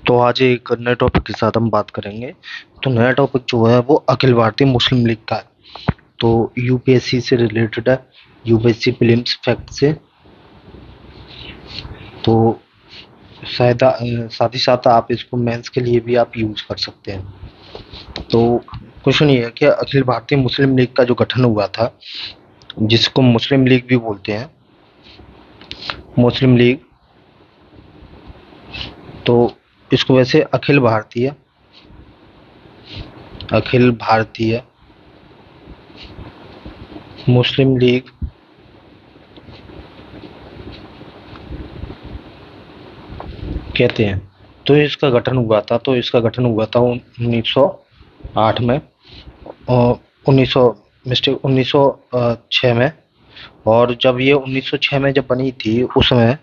तो आज एक नए टॉपिक के साथ हम बात करेंगे। तो नया टॉपिक जो है वो अखिल भारतीय मुस्लिम लीग का है। तो यूपीएससी से रिलेटेड है, यूपीएससी प्रीलिम्स फैक्ट से। तो शायद साथ ही साथ आप इसको मेंस के लिए भी आप यूज कर सकते हैं। तो क्वेश्चन ये है कि अखिल भारतीय मुस्लिम लीग का जो गठन हुआ था, जिसको मुस्लिम लीग भी बोलते हैं, मुस्लिम लीग, तो इसको वैसे अखिल भारतीय मुस्लिम लीग कहते हैं। तो इसका गठन हुआ था 1908 में, और 1900 मिस्टेक 1906 में। और जब ये 1906 में जब बनी थी, उसमें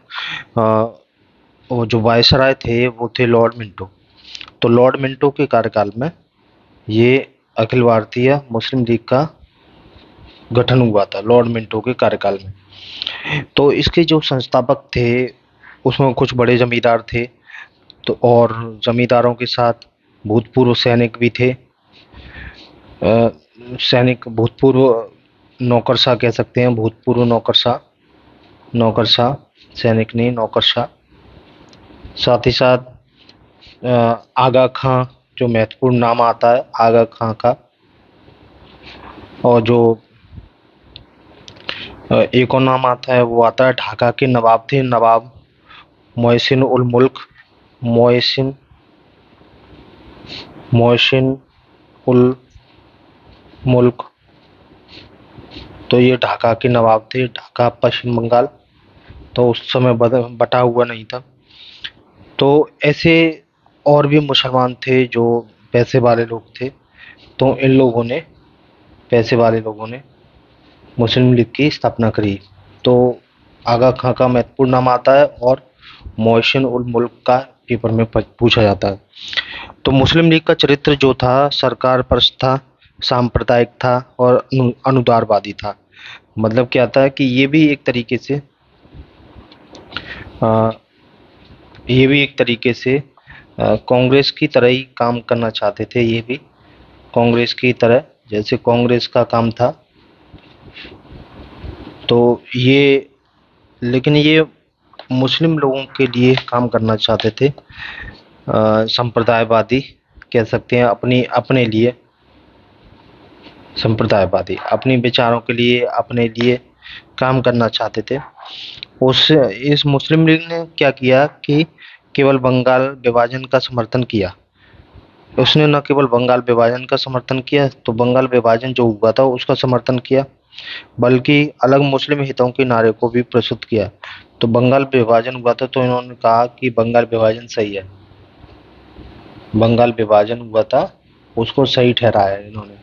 वो जो वायसराय थे वो थे लॉर्ड मिंटो। तो लॉर्ड मिंटो के कार्यकाल में ये अखिल भारतीय मुस्लिम लीग का गठन हुआ था, लॉर्ड मिंटो के कार्यकाल में। तो इसके जो संस्थापक थे उसमें कुछ बड़े जमींदार थे, तो और जमींदारों के साथ भूतपूर्व सैनिक भी थे। सैनिक भूतपूर्व नौकरशाह कह सकते हैं, भूतपूर्व नौकरशाह, नौकरशाह, सैनिक नहीं, नौकरशाह। साथ ही साथ आगा खां, जो महत्वपूर्ण नाम आता है आगा खां का। और जो एक और नाम आता है वो आता है ढाका के नवाब थे, नवाब मोहसिन उल मुल्क, मोहसिन मोहसिन उल मुल्क। तो ये ढाका के नवाब थे, ढाका पश्चिम बंगाल। तो उस समय बटा हुआ नहीं था। तो ऐसे और भी मुसलमान थे जो पैसे वाले लोग थे। तो इन लोगों ने, पैसे वाले लोगों ने मुस्लिम लीग की स्थापना करी। तो आगा खां का महत्वपूर्ण नाम आता है, और मोहसिन उल मुल्क का पेपर में पूछा जाता है। तो मुस्लिम लीग का चरित्र जो था सरकार परस्त था, सांप्रदायिक था और अनुदारवादी था। मतलब क्या था कि अ, ये भी एक तरीके से कांग्रेस की तरह ही काम करना चाहते थे। ये भी कांग्रेस की तरह, जैसे कांग्रेस का काम था। तो ये, लेकिन ये मुस्लिम लोगों के लिए काम करना चाहते थे। संप्रदायवादी कह सकते हैं, अपनी अपने लिए संप्रदायवादी, अपनी विचारों के लिए, अपने लिए काम करना चाहते थे। उस इस मुस्लिम लीग ने क्या किया कि केवल बंगाल विभाजन का समर्थन किया। उसने न केवल बंगाल विभाजन का समर्थन किया, तो बंगाल विभाजन जो हुआ था उसका समर्थन किया, बल्कि अलग मुस्लिम हितों के नारे को भी प्रस्तुत किया। तो बंगाल विभाजन हुआ था, तो इन्होंने कहा कि बंगाल विभाजन सही है, बंगाल विभाजन हुआ था उसको सही ठहराया, इन्होंने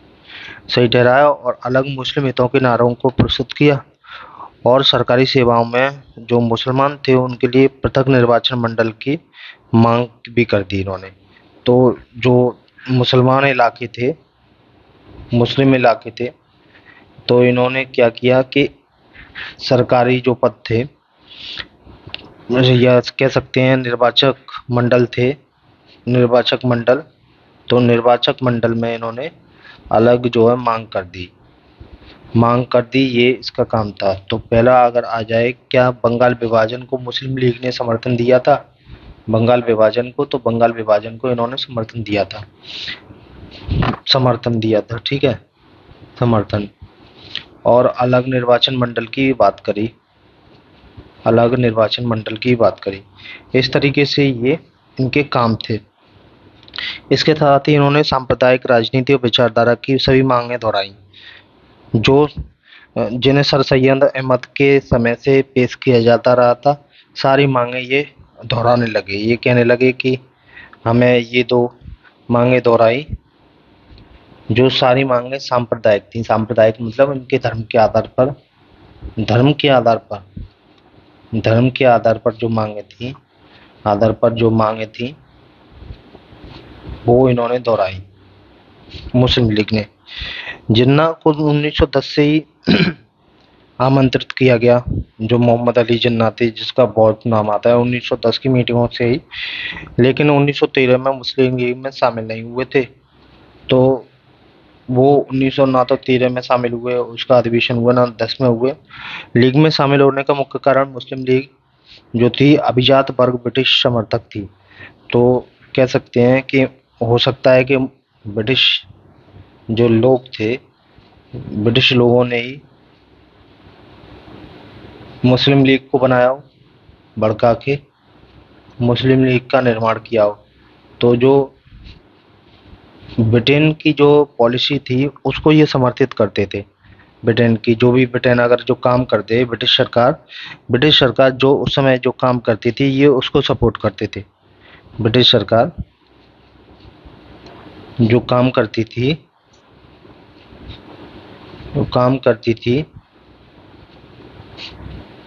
सही ठहराया और अलग मुस्लिम हितों के नारों को प्रस्तुत किया। और सरकारी सेवाओं में जो मुसलमान थे उनके लिए पृथक निर्वाचन मंडल की मांग भी कर दी इन्होंने। तो जो मुसलमान इलाके थे, मुस्लिम इलाके थे, तो इन्होंने क्या किया कि सरकारी जो पद थे, या कह सकते हैं निर्वाचक मंडल थे, निर्वाचक मंडल, तो निर्वाचक मंडल में इन्होंने अलग जो है मांग कर दी। ये इसका काम था। तो पहला अगर आ जाए, क्या बंगाल विभाजन को मुस्लिम लीग ने समर्थन दिया था? बंगाल विभाजन को, तो बंगाल विभाजन को इन्होंने समर्थन दिया था, ठीक है, समर्थन। और अलग निर्वाचन मंडल की बात करी, अलग निर्वाचन मंडल की बात करी। इस तरीके से ये इनके काम थे। इसके साथ ही इन्होंने सांप्रदायिक राजनीति और विचारधारा की सभी मांगें दोहराई, जो जिन्हें सर सैयद अहमद के समय से पेश किया जाता रहा था। सारी मांगें ये दोहराने लगे, ये कहने लगे कि हमें ये दो मांगें दोहराई, जो सारी मांगें सांप्रदायिक थी। सांप्रदायिक मतलब इनके धर्म के आधार पर, धर्म के आधार पर जो मांगें थी, आधार पर जो मांगें थी वो इन्होंने दोहराई मुस्लिम लीग ने। जिन्ना को 1910 से ही आमंत्रित किया गया, जो मोहम्मद अली जिन्ना थे, जिसका बहुत नाम आता है 1910 की मीटिंगों से ही, लेकिन 1913 में मुस्लिम लीग में शामिल नहीं हुए थे। तो वो 1900 ना तो 13 में शामिल हुए, उसका अधिवेशन हुआ ना 10 में हुए। लीग में शामिल होने का मुख्य कारण मुस्लिम लीग जो थी अभिजात वर्ग ब्रिटिश समर्थक थी। तो कह सकते हैं कि हो सकता है कि ब्रिटिश जो लोग थे, ब्रिटिश लोगों ने ही मुस्लिम लीग को बनाया हो, भड़का के मुस्लिम लीग का निर्माण किया हो। तो जो ब्रिटेन की जो पॉलिसी थी उसको ये समर्थित करते थे। ब्रिटेन की जो भी ब्रिटेन अगर जो काम करते, ब्रिटिश सरकार जो उस समय जो काम करती थी ये उसको सपोर्ट करते थे। ब्रिटिश सरकार जो काम करती थी, जो काम करती थी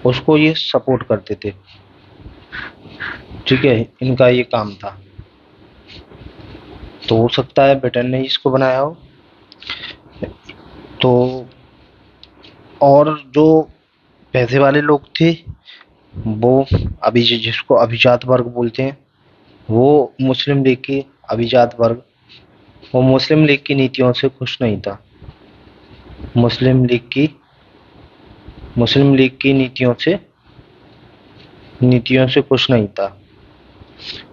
उसको ये सपोर्ट करते थे। ठीक है, इनका ये काम था। तो हो सकता है ब्रिटेन ने इसको बनाया हो। तो और जो पैसे वाले लोग थे, वो अभी जिसको अभिजात वर्ग बोलते हैं, वो मुस्लिम लीग की अभिजात वर्ग वो मुस्लिम लीग की नीतियों से खुश नहीं था। मुस्लिम लीग की मुस्लिम लीग की नीतियों से खुश नहीं था।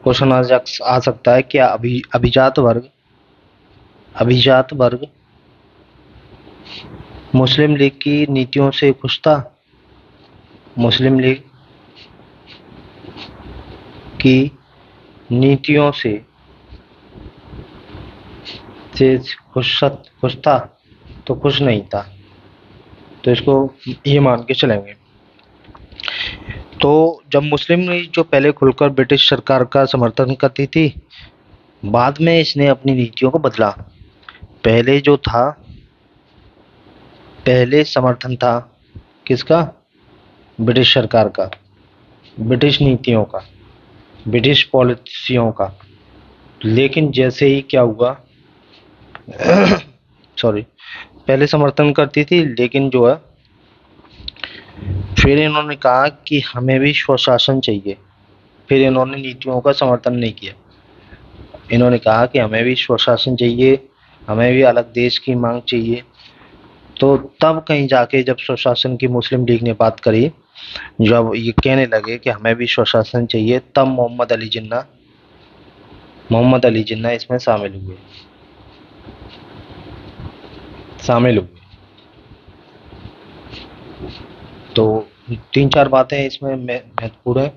क्वेश्चन आ सकता है, क्या अभिजात वर्ग मुस्लिम लीग की नीतियों से खुश था? मुस्लिम लीग की नीतियों से खुश था? तो खुश नहीं था। तो इसको ये मान के चलेंगे। तो जब मुस्लिम लीग जो पहले खुलकर ब्रिटिश सरकार का समर्थन करती थी, बाद में इसने अपनी नीतियों को बदला। पहले जो था, पहले समर्थन था किसका? ब्रिटिश सरकार का, ब्रिटिश नीतियों का, ब्रिटिश पॉलिसियों का। लेकिन जैसे ही क्या हुआ सॉरी, पहले समर्थन करती थी, लेकिन जो है फिर इन्होंने कहा कि हमें भी स्वशासन चाहिए। फिर इन्होंने नीतियों का समर्थन नहीं किया। इन्होंने कहा कि हमें भी स्वशासन चाहिए, हमें भी अलग देश की मांग चाहिए। तो तब कहीं जाके जब स्वशासन की मुस्लिम लीग ने बात करी, जब ये कहने लगे कि हमें भी स्वशासन चाहिए, तब मोहम्मद अली जिन्ना इसमें शामिल हुए। तो 3-4 बातें इसमें महत्वपूर्ण है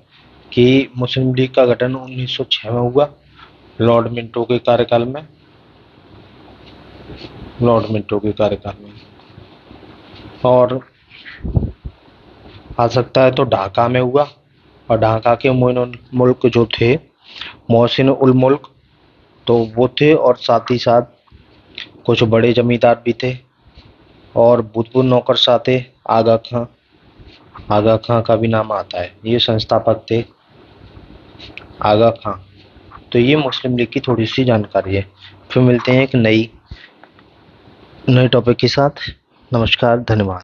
कि मुस्लिम लीग का गठन 1906 में हुआ, लॉर्ड मिंटो के कार्यकाल में। और आ सकता है तो ढाका में हुआ, और ढाका के मोइन मुल्क जो थे, मोहसिन उल मुल्क, तो वो थे, और साथ ही साथ कुछ बड़े जमींदार भी थे, और भूतपूर्व नौकरशाह थे। आगा खां का भी नाम आता है, ये संस्थापक थे आगा खां। तो ये मुस्लिम लीग की थोड़ी सी जानकारी है। फिर मिलते हैं एक नई टॉपिक के साथ। नमस्कार, धन्यवाद।